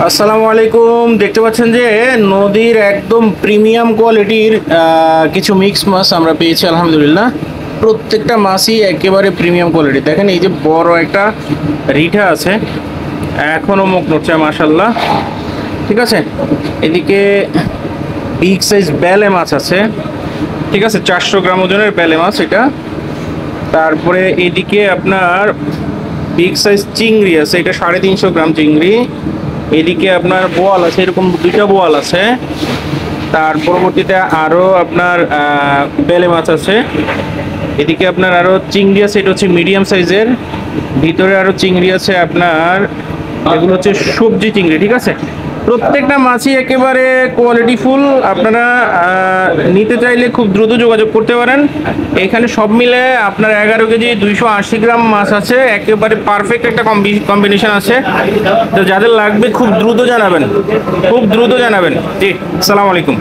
আসসালামু আলাইকুম। দেখতে পাচ্ছেন যে নদীর একদম প্রিমিয়াম কোয়ালিটির কিছু মিক্স মাছ আমরা পেয়েছি আলহামদুলিল্লাহ। প্রত্যেকটা মাছই একেবারে প্রিমিয়াম কোয়ালিটি। দেখেন এই যে বড় একটা রিঠা আছে, এখনো মুখ নড়ছে মাশাল্লাহ। ঠিক আছে, এদিকে বিগ সাইজ বেলে মাছ আছে, ঠিক আছে, 400 গ্রাম ওজনের বেলে মাছ এটা। তারপরে এদিকে আপনার বিগ সাইজ চিংড়ি আছে, এটা 350 গ্রাম চিংড়ি। এদিকে আপনার বোয়াল আছে, এরকম দুইটা বোয়াল আছে। তার পরবর্তীতে আরও আপনার বেলে মাছ আছে। এদিকে আপনার আরও চিংড়ি আছে, এটা হচ্ছে মিডিয়াম সাইজের। ভিতরে আরও চিংড়ি আছে আপনার, এগুলো হচ্ছে সবজি চিংড়ি। ঠিক আছে, প্রত্যেকটা মাছই একেবারে কোয়ালিটি ফুল। আপনারা নিতে চাইলে খুব দ্রুত যোগাযোগ করতে পারেন। এখানে সব মিলে আপনার 11 কেজি 280 গ্রাম মাছ আছে, একেবারে পারফেক্ট একটা কম্বিনেশন আছে। তো যাদের লাগবে খুব দ্রুত জানাবেন, খুব দ্রুত জানাবেন। জি, আসসালামু আলাইকুম।